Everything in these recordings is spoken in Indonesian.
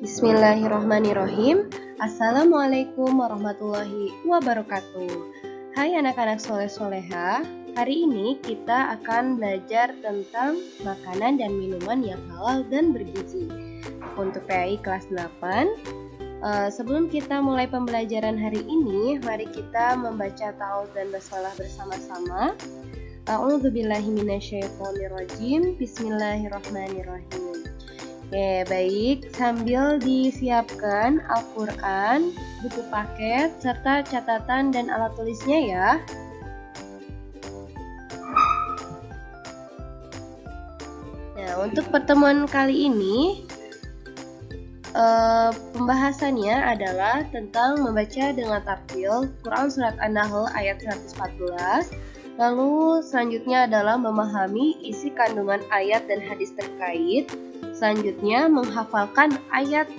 Bismillahirrahmanirrahim. Assalamualaikum warahmatullahi wabarakatuh. Hai anak-anak soleh-soleha. Hari ini kita akan belajar tentang makanan dan minuman yang halal dan bergizi. Untuk PAI kelas 8. Sebelum kita mulai pembelajaran hari ini, mari kita membaca ta'awudz dan basmalah bersama-sama. A'udzubillahi minasyaitonirrajim. Bismillahirrahmanirrahim. Oke, baik. Sambil disiapkan Al-Quran, buku paket, serta catatan dan alat tulisnya ya. Nah, untuk pertemuan kali ini, pembahasannya adalah tentang membaca dengan tartil Quran Surat An-Nahl ayat 114. Lalu selanjutnya adalah memahami isi kandungan ayat dan hadis terkait. Selanjutnya menghafalkan ayat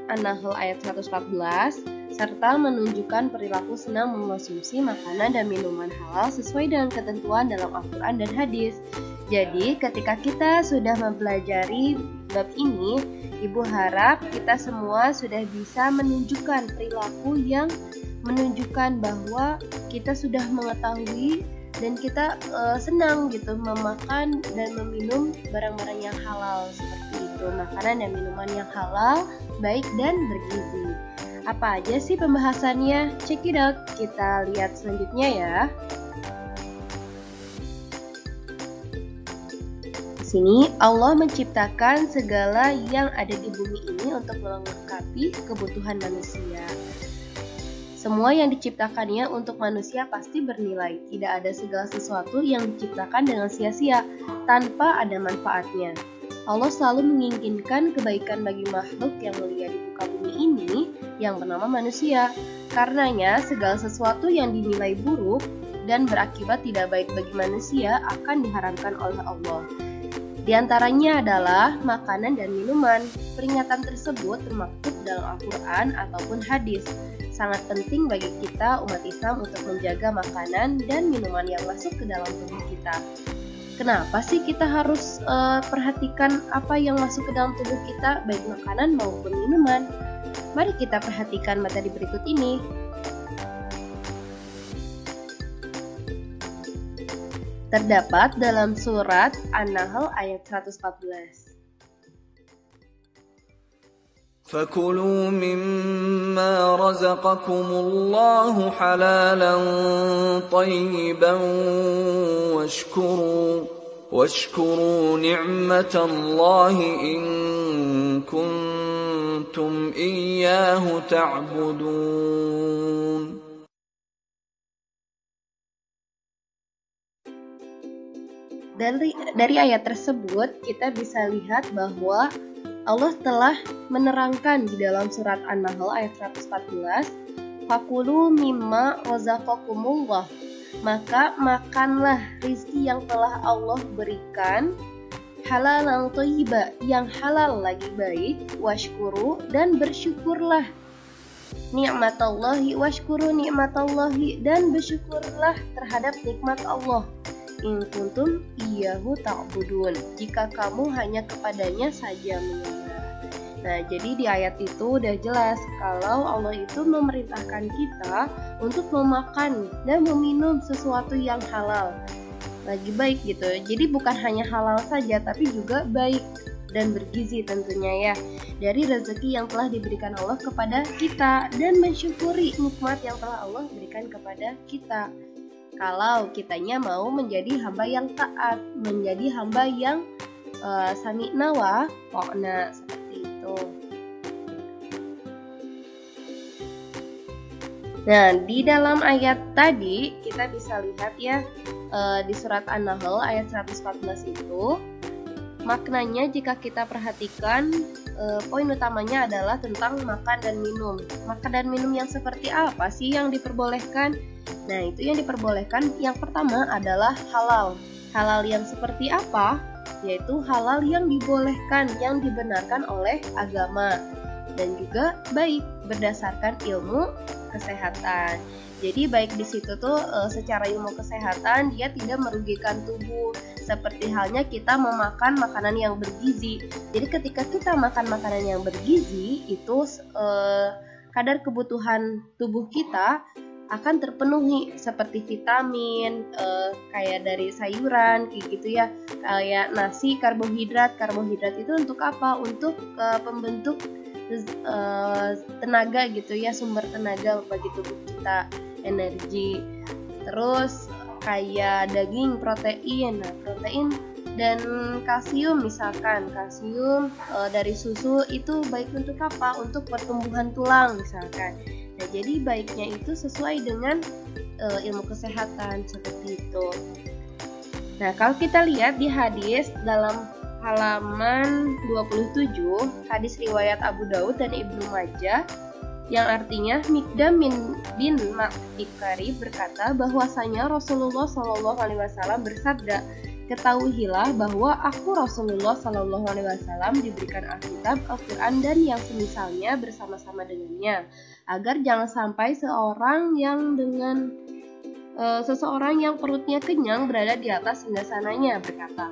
An-Nahl ayat 114 serta menunjukkan perilaku senang mengonsumsi makanan dan minuman halal sesuai dengan ketentuan dalam Al-Quran dan hadis. Jadi ketika kita sudah mempelajari bab ini, Ibu harap kita semua sudah bisa menunjukkan perilaku yang menunjukkan bahwa kita sudah mengetahui dan kita senang gitu memakan dan meminum barang-barang yang halal seperti itu, makanan dan minuman yang halal, baik dan bergizi. Apa aja sih pembahasannya? Check it out. Kita lihat selanjutnya ya. Di sini Allah menciptakan segala yang ada di bumi ini untuk melengkapi kebutuhan manusia. Semua yang diciptakannya untuk manusia pasti bernilai. Tidak ada segala sesuatu yang diciptakan dengan sia-sia, tanpa ada manfaatnya. Allah selalu menginginkan kebaikan bagi makhluk yang mulia di muka bumi ini, yang bernama manusia. Karenanya, segala sesuatu yang dinilai buruk dan berakibat tidak baik bagi manusia akan diharamkan oleh Allah. Di antaranya adalah makanan dan minuman. Peringatan tersebut termaktub dalam Al-Quran ataupun hadis. Sangat penting bagi kita umat Islam untuk menjaga makanan dan minuman yang masuk ke dalam tubuh kita. Kenapa sih kita harus perhatikan apa yang masuk ke dalam tubuh kita, baik makanan maupun minuman? Mari kita perhatikan materi berikut ini. Terdapat dalam surat An-Nahl ayat 114. فَكُلُوا مِمَّا رَزَقَكُمُ اللَّهُ حَلَالًا طَيِّبًا وَاشْكُرُوا نِعْمَةَ اللَّهِ إِن كُنتُمْ إِيَّاهُ تَعْبُدُونَ. Dari ayat tersebut kita bisa lihat bahwa Allah telah menerangkan di dalam surat An-Nahl ayat 114, "Fakulu mimma razaqakumullah." Maka makanlah rizki yang telah Allah berikan, halalan thayyiba, yang halal lagi baik, washkuru, dan bersyukurlah. Ni'matallahi washkuru ni'matallahi, dan bersyukurlah terhadap nikmat Allah. In kuntum iyyahu ta'budun, jika kamu hanya kepadanya saja menyembah. Nah, jadi di ayat itu udah jelas kalau Allah itu memerintahkan kita untuk memakan dan meminum sesuatu yang halal, lagi baik gitu. Jadi bukan hanya halal saja, tapi juga baik dan bergizi tentunya ya, dari rezeki yang telah diberikan Allah kepada kita, dan mensyukuri nikmat yang telah Allah berikan kepada kita. Kalau kitanya mau menjadi hamba yang taat, menjadi hamba yang sami'na wa ta'na, seperti itu. Nah, di dalam ayat tadi kita bisa lihat ya, di surat An-Nahl ayat 114 itu maknanya jika kita perhatikan, poin utamanya adalah tentang makan dan minum. Makan dan minum yang seperti apa sih yang diperbolehkan? Nah, itu yang diperbolehkan yang pertama adalah halal. Halal yang seperti apa? Yaitu halal yang dibolehkan, yang dibenarkan oleh agama. dan juga baik berdasarkan ilmu kesehatan. Jadi baik di situ tuh secara ilmu kesehatan dia tidak merugikan tubuh, seperti halnya kita memakan makanan yang bergizi. Jadi ketika kita makan makanan yang bergizi itu kadar kebutuhan tubuh kita akan terpenuhi seperti vitamin, kayak dari sayuran kayak gitu ya, kayak nasi, karbohidrat itu untuk apa? Untuk pembentuk tenaga gitu ya, sumber tenaga bagi tubuh kita, energi. Terus kayak daging, protein. Nah, protein dan kalsium, misalkan kalsium dari susu itu baik untuk apa? Untuk pertumbuhan tulang misalkan. Nah, jadi baiknya itu sesuai dengan ilmu kesehatan seperti itu. Nah, kalau kita lihat di hadis dalam halaman 27, hadis riwayat Abu Daud dan Ibnu Majah, yang artinya Mikdam bin Ma'dikari berkata bahwasanya Rasulullah SAW bersabda, ketahuilah bahwa aku Rasulullah SAW diberikan Alkitab, Al-Quran dan yang semisalnya bersama-sama dengannya, agar jangan sampai seseorang yang perutnya kenyang berada di atas singgasananya berkata,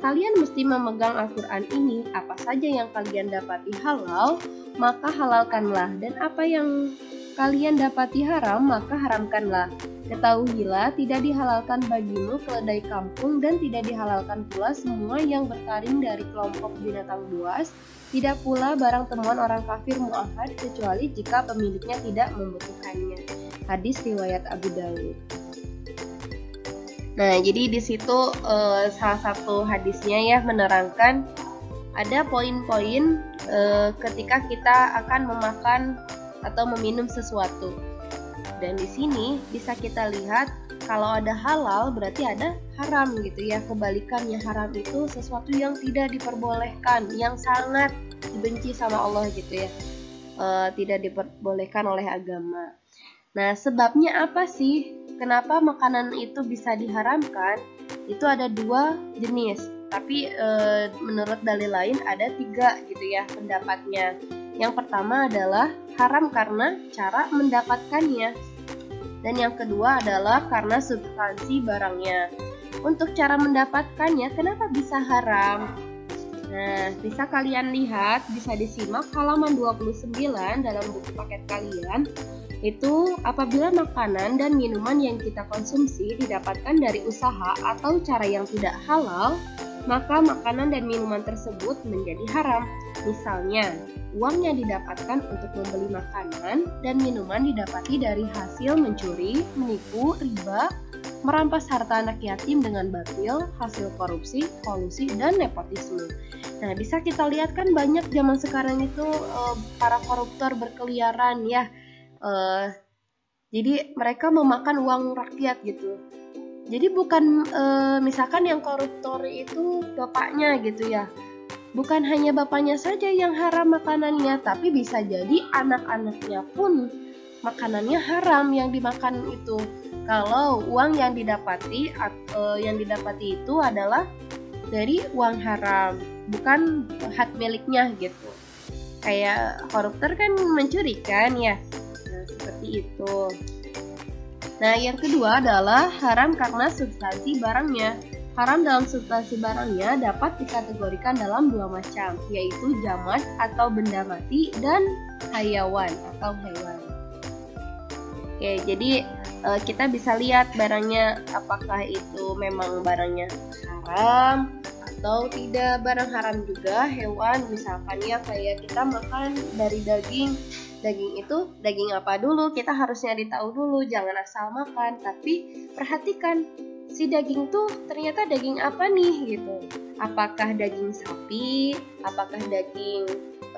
kalian mesti memegang Al-Quran ini, apa saja yang kalian dapati halal, maka halalkanlah, dan apa yang kalian dapati haram, maka haramkanlah. Ketahuilah, tidak dihalalkan bagimu keledai kampung, dan tidak dihalalkan pula semua yang bertaring dari kelompok binatang buas, tidak pula barang temuan orang kafir mu'ahad, kecuali jika pemiliknya tidak membutuhkannya. Hadis riwayat Abu Daud. Nah, jadi di situ salah satu hadisnya ya menerangkan ada poin-poin ketika kita akan memakan atau meminum sesuatu. Dan di sini bisa kita lihat kalau ada halal berarti ada haram gitu ya. Kebalikannya, haram itu sesuatu yang tidak diperbolehkan, yang sangat dibenci sama Allah gitu ya. Tidak diperbolehkan oleh agama. Nah, sebabnya apa sih? Kenapa makanan itu bisa diharamkan? Itu ada 2 jenis, tapi menurut dalil lain ada 3 gitu ya pendapatnya. Yang pertama adalah haram karena cara mendapatkannya, dan yang kedua adalah karena substansi barangnya. Untuk cara mendapatkannya, kenapa bisa haram? Nah, bisa kalian lihat, bisa disimak halaman 29 dalam buku paket kalian. Itu apabila makanan dan minuman yang kita konsumsi didapatkan dari usaha atau cara yang tidak halal, maka makanan dan minuman tersebut menjadi haram. Misalnya, uang yang didapatkan untuk membeli makanan dan minuman didapati dari hasil mencuri, menipu, riba, merampas harta anak yatim dengan batil, hasil korupsi, kolusi, dan nepotisme. Nah, bisa kita lihat kan banyak zaman sekarang itu para koruptor berkeliaran ya. Jadi mereka memakan uang rakyat gitu. Jadi bukan misalkan yang koruptor itu bapaknya gitu ya. Bukan hanya bapaknya saja yang haram makanannya, tapi bisa jadi anak-anaknya pun makanannya haram yang dimakan itu. Kalau uang yang didapati itu adalah dari uang haram, bukan hak miliknya gitu. Kayak koruptor kan mencuri kan ya. Nah, seperti itu. Nah, yang kedua adalah haram karena substansi barangnya. Haram dalam substansi barangnya dapat dikategorikan dalam 2 macam, yaitu jamad atau benda mati dan hayawan atau hewan. Oke, jadi kita bisa lihat barangnya apakah itu memang barangnya haram atau tidak. Barang haram juga hewan, misalkan ya kayak kita makan dari daging itu daging apa dulu, kita harus nyari tahu dulu, jangan asal makan, tapi perhatikan si daging tuh ternyata daging apa nih gitu. Apakah daging sapi, apakah daging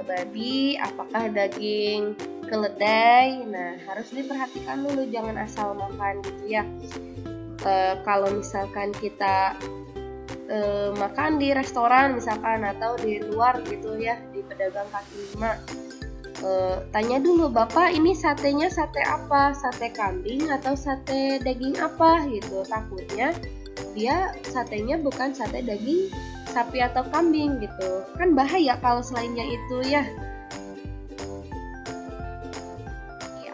babi, apakah daging keledai. Nah, harus diperhatikan dulu, jangan asal makan gitu ya. Kalau misalkan kita makan di restoran misalkan atau di luar gitu ya, di pedagang kaki lima, tanya dulu, Bapak ini satenya sate apa? Sate kambing atau sate daging apa gitu. Takutnya dia satenya bukan sate daging sapi atau kambing gitu. Kan bahaya kalau selainnya itu ya.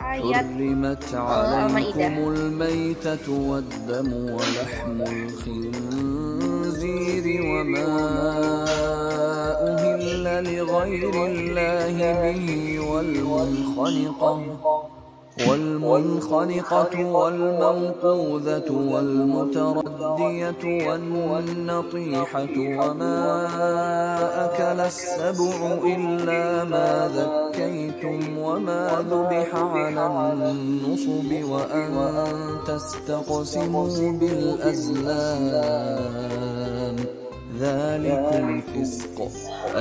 ayat حرمت Al-Maidah. عليكم الميتة والدم ولحم الخنزير وما أهل لغير الله به والمنخنقة والموقوذة والمتردية والنطيحة وما أكل السبع إلا ما ذكيتم وما ذبح على النصب وأن تستقسموا بالأزلام ذلكم فسق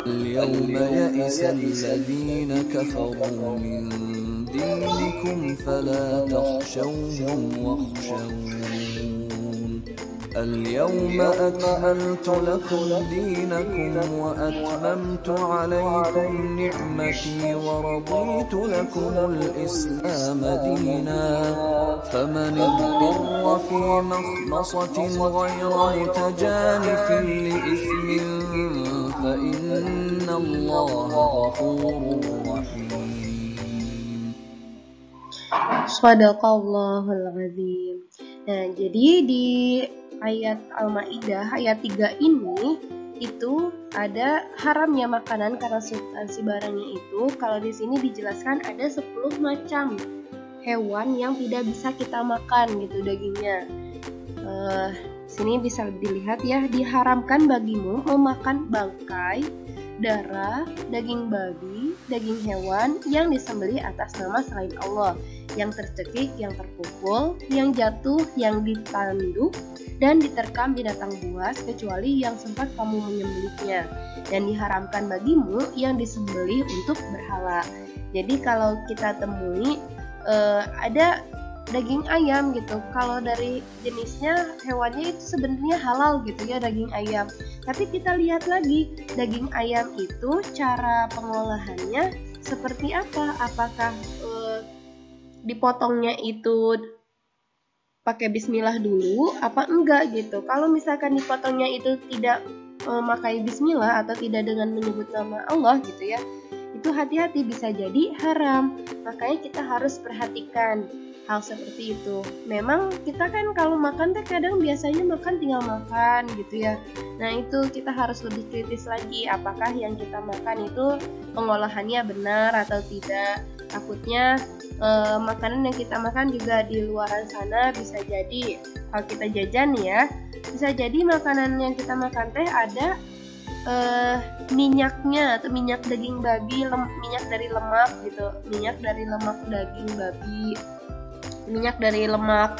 اليوم يئس الذين كفروا من دينكم فلا تخشوهم واخشون اليوم أكملت لكم دينكم وأتممت عليكم نعمتي ورضيت لكم الإسلام دينا فمن اضطر في مخمصة غير متجانف لإثم فإن الله غفور رحيم. Shadaqallahul azim. Nah, jadi di ayat Al-Maidah ayat 3 ini itu ada haramnya makanan karena substansi barangnya itu. Kalau di sini dijelaskan ada 10 macam hewan yang tidak bisa kita makan gitu dagingnya. Sini bisa dilihat ya, diharamkan bagimu memakan bangkai, darah, daging babi, daging hewan yang disembelih atas nama selain Allah, yang tercekik, yang terpukul, yang jatuh, yang ditanduk, dan diterkam binatang buas kecuali yang sempat kamu menyembelihnya, dan diharamkan bagimu yang disembelih untuk berhala. Jadi kalau kita temui ada daging ayam gitu, kalau dari jenisnya hewannya itu sebenarnya halal gitu ya, daging ayam. Tapi kita lihat lagi daging ayam itu cara pengolahannya seperti apa? Apakah dipotongnya itu pakai bismillah dulu apa enggak gitu. Kalau misalkan dipotongnya itu tidak memakai bismillah atau tidak dengan menyebut nama Allah gitu ya, itu hati-hati bisa jadi haram. Makanya kita harus perhatikan hal seperti itu. Memang kita kan kalau makan teh kadang biasanya makan tinggal makan gitu ya. Nah itu kita harus lebih kritis lagi, apakah yang kita makan itu pengolahannya benar atau tidak. Takutnya makanan yang kita makan juga di luaran sana bisa jadi, kalau kita jajan ya, bisa jadi makanan yang kita makan teh ada minyaknya atau minyak daging babi, minyak dari lemak gitu, minyak dari lemak daging babi, minyak dari lemak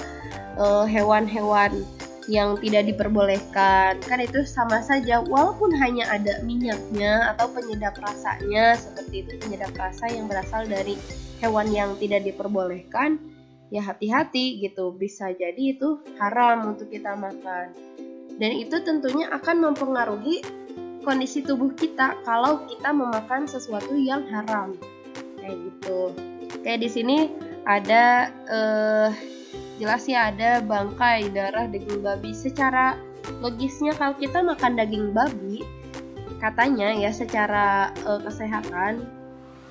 hewan-hewan yang tidak diperbolehkan. Kan itu sama saja, walaupun hanya ada minyaknya atau penyedap rasanya seperti itu, penyedap rasa yang berasal dari hewan yang tidak diperbolehkan, ya hati-hati gitu, bisa jadi itu haram untuk kita makan. Dan itu tentunya akan mempengaruhi kondisi tubuh kita kalau kita memakan sesuatu yang haram kayak gitu. Kayak di sini ada jelas ya, ada bangkai, darah, daging babi. Secara logisnya kalau kita makan daging babi, katanya ya secara kesehatan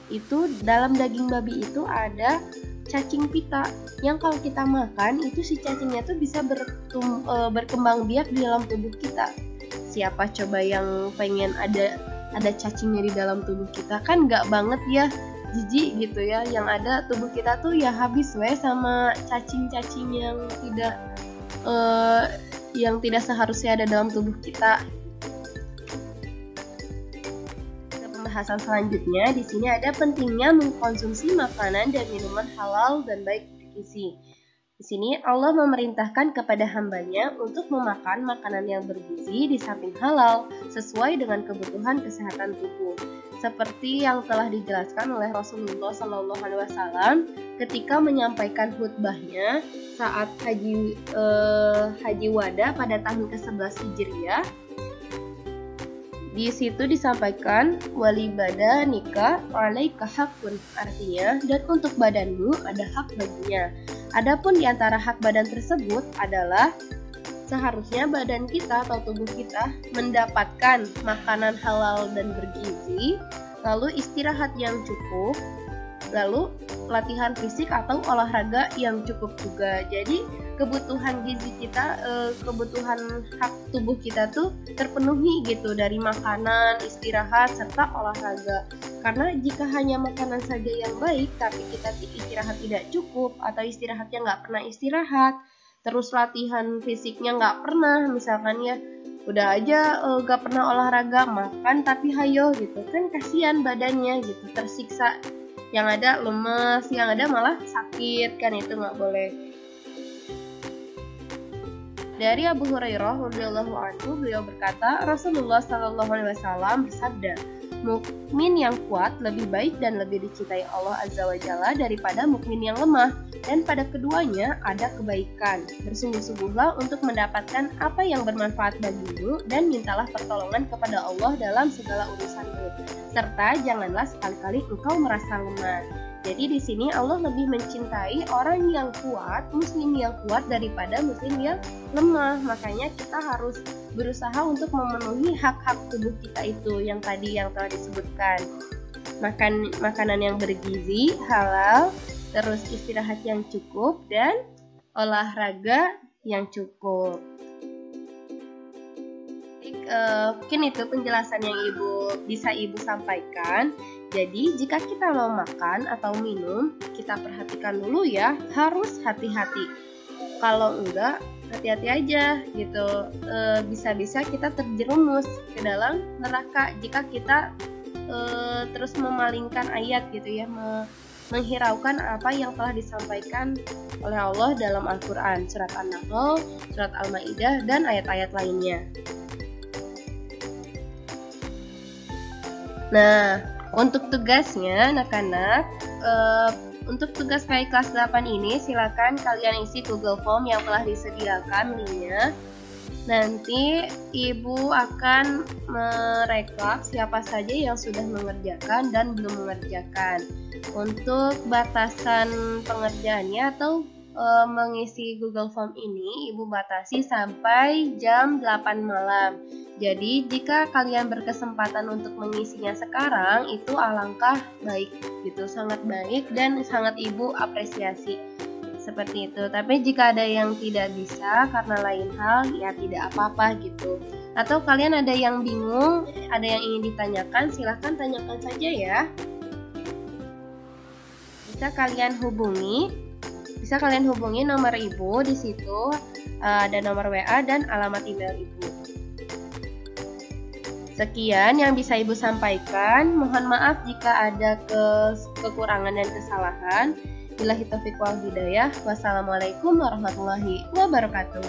itu dalam daging babi itu ada cacing pita yang kalau kita makan itu si cacingnya tuh bisa berkembang biak di dalam tubuh kita. Siapa coba yang pengen ada cacingnya di dalam tubuh kita? Kan nggak banget ya, jijik gitu ya. Yang ada tubuh kita tuh ya habis sama cacing-cacing yang tidak seharusnya ada dalam tubuh kita. Pembahasan selanjutnya di sini ada pentingnya mengkonsumsi makanan dan minuman halal dan baik bergizi. Di sini Allah memerintahkan kepada hambanya untuk memakan makanan yang bergizi di samping halal sesuai dengan kebutuhan kesehatan tubuh, seperti yang telah dijelaskan oleh Rasulullah SAW ketika menyampaikan khutbahnya saat haji wada pada tahun ke-11 Hijriah. Di situ disampaikan wali badanika alaika hakun, artinya dan untuk badanmu ada hak baginya. Adapun di antara hak badan tersebut adalah seharusnya badan kita atau tubuh kita mendapatkan makanan halal dan bergizi, lalu istirahat yang cukup, Lalu latihan fisik atau olahraga yang cukup juga. Jadi kebutuhan gizi kita, kebutuhan hak tubuh kita tuh terpenuhi gitu dari makanan, istirahat, serta olahraga. Karena jika hanya makanan saja yang baik, tapi kita istirahat tidak cukup atau istirahatnya nggak pernah istirahat, terus latihan fisiknya nggak pernah, misalkan ya udah aja nggak pernah olahraga, makan tapi hayo gitu, kan kasihan badannya gitu, tersiksa. Yang ada lemes, yang ada malah sakit, kan itu nggak boleh. Dari Abu Hurairah radhiyallahu anhu, beliau berkata, Rasulullah Shallallahu Alaihi Wasallam bersabda, mukmin yang kuat lebih baik dan lebih dicintai Allah Azza wa Jalla daripada mukmin yang lemah, dan pada keduanya ada kebaikan. Bersungguh-sungguhlah untuk mendapatkan apa yang bermanfaat bagimu dan mintalah pertolongan kepada Allah dalam segala urusanmu, serta janganlah sekali-kali engkau merasa lemah. Jadi di sini Allah lebih mencintai orang yang kuat, muslim yang kuat daripada muslim yang lemah. Makanya kita harus berusaha untuk memenuhi hak-hak tubuh kita itu yang tadi yang telah disebutkan. Makan makanan yang bergizi, halal, terus istirahat yang cukup, dan olahraga yang cukup. Mungkin itu penjelasan yang bisa ibu sampaikan. Jadi jika kita mau makan atau minum, kita perhatikan dulu ya, harus hati-hati. Kalau enggak, hati-hati aja gitu. Bisa-bisa kita terjerumus ke dalam neraka jika kita terus memalingkan ayat gitu ya, menghiraukan apa yang telah disampaikan oleh Allah dalam Al-Quran, surat An-Nahl, surat Al-Maidah, dan ayat-ayat lainnya. Nah, untuk tugasnya anak-anak, untuk tugas PAI kelas 8 ini silakan kalian isi Google Form yang telah disediakan linknya. Nanti ibu akan merekap siapa saja yang sudah mengerjakan dan belum mengerjakan. Untuk batasan pengerjaannya atau mengisi Google Form ini, ibu batasi sampai jam 8 malam. Jadi jika kalian berkesempatan untuk mengisinya sekarang, itu alangkah baik gitu, sangat baik dan sangat ibu apresiasi. Seperti itu. Tapi jika ada yang tidak bisa karena lain hal, ya tidak apa-apa gitu. Atau kalian ada yang bingung, ada yang ingin ditanyakan, silahkan tanyakan saja ya. Bisa kalian hubungi nomor ibu, di situ ada nomor WA dan alamat email ibu. Sekian yang bisa ibu sampaikan. Mohon maaf jika ada kekurangan dan kesalahan. Billahi taufiq wal hidayah. Wassalamualaikum warahmatullahi wabarakatuh.